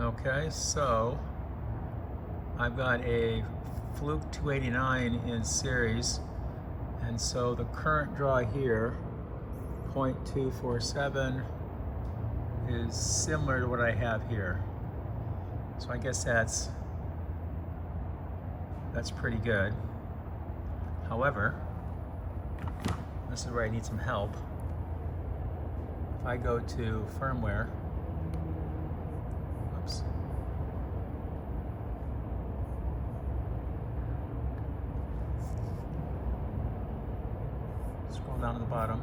Okay, so I've got a Fluke 289 in series, and so the current draw here, 0.247, is similar to what I have here. So I guess that's pretty good. However, this is where I need some help. If I go to firmware, oops. Scroll down to the bottom.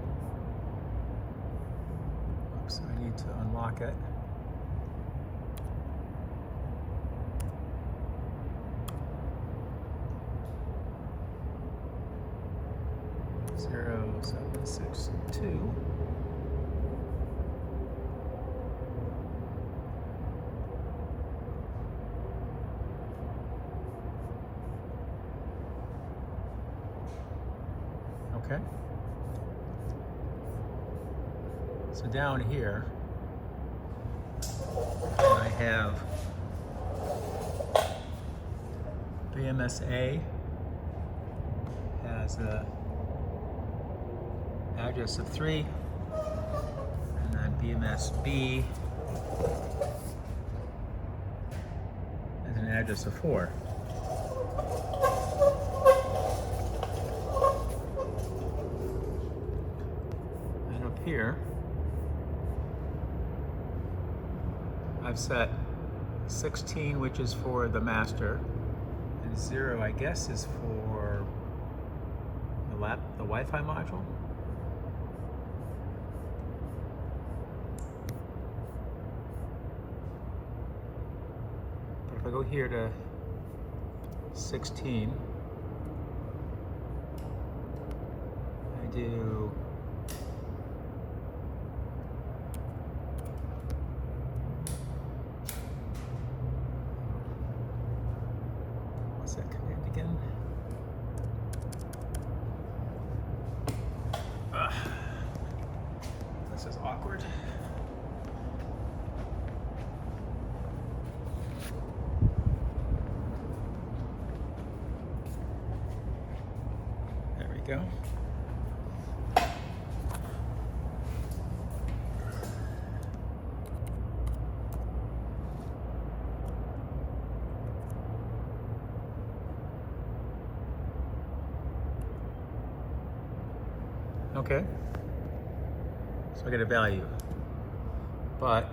Oops, I need to unlock it. Zero, 7, 6, 2. Okay. So down here, I have BMS-A has a address of 3, and then BMS-B has an address of 4. And up here, I've set 16, which is for the master, and 0, I guess, is for the Wi-Fi module. But if I go here to 16, I do what's that command again? This is awkward. There we go. Okay, so I get a value, but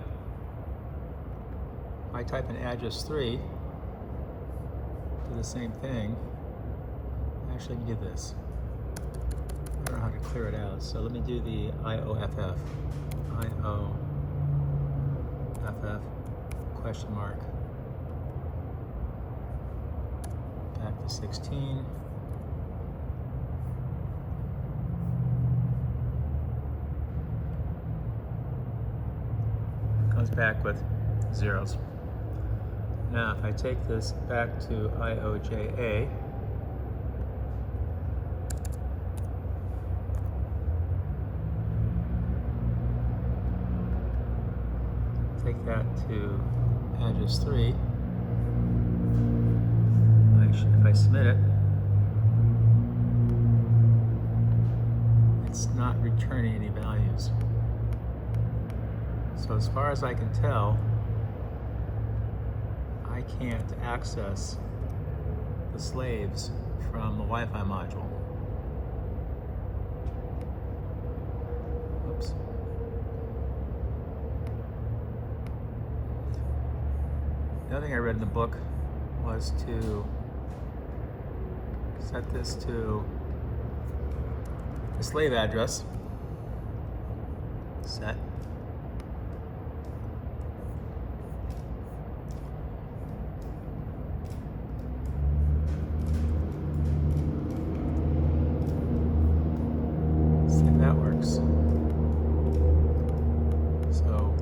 if I type in address 3, do the same thing. Actually, let me do this. I don't know how to clear it out, so let me do the IOFF, question mark, back to 16. Comes back with zeros. Now, if I take this back to IOJA, take that to address 3, if I submit it, it's not returning any values. So as far as I can tell, I can't access the slaves from the Wi-Fi module. Oops. The other thing I read in the book was to set this to the slave address, set. See if that works. So,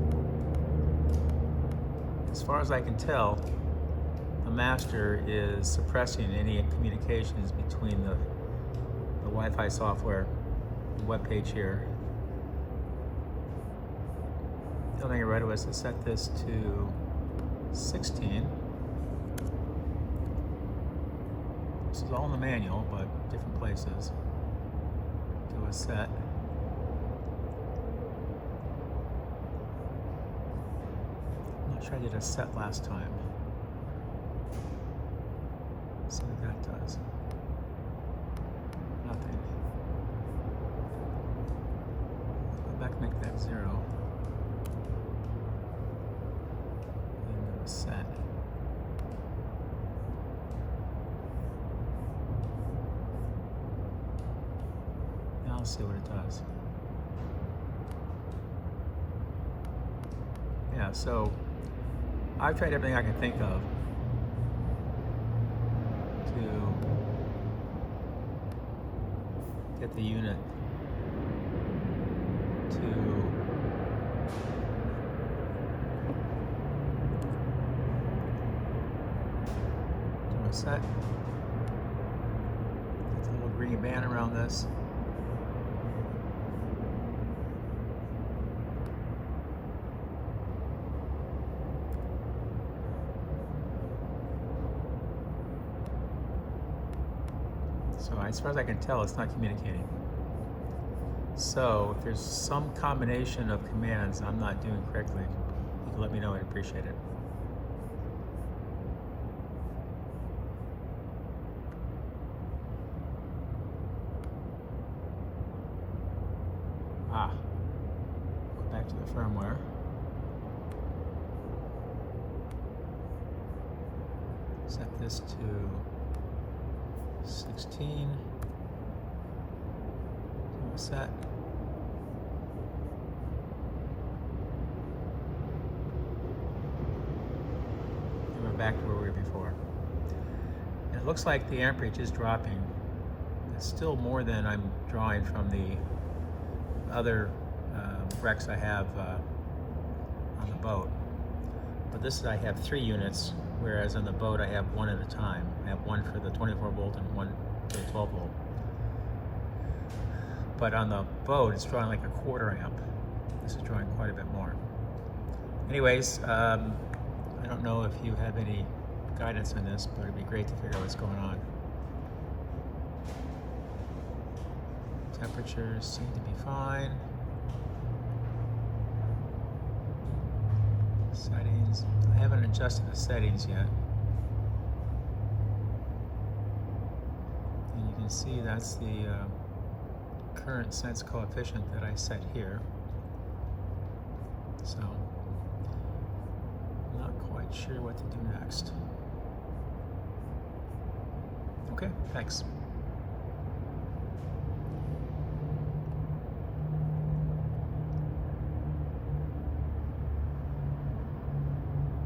as far as I can tell, the master is suppressing any communications between the Wi-Fi software, the web page here. The other thing I read was to set this to 16. This is all in the manual, but different places. Do a set. I'm not sure I did a set last time. Let's see what that does. Nothing. Go back and make that 0. And do a set. Now let's see what it does. Yeah, so I've tried everything I can think of to get the unit to do a set. It's a little green band around this. So as far as I can tell, it's not communicating. So if there's some combination of commands I'm not doing correctly, you can let me know. I'd appreciate it. Go back to the firmware. Set this to 16. Do a set. And we're back to where we were before. And it looks like the amperage is dropping. It's still more than I'm drawing from the other RECs I have on the boat. But this is, I have 3 units, whereas on the boat I have 1 at a time. I have 1 for the 24 volt and 1 for the 12 volt. But on the boat it's drawing like a 1/4 amp. This is drawing quite a bit more. Anyways, I don't know if you have any guidance on this, but it'd be great to figure out what's going on. Temperatures seem to be fine. Settings, I haven't adjusted the settings yet. And you can see that's the current sense coefficient that I set here. So, I'm not quite sure what to do next. Okay, thanks.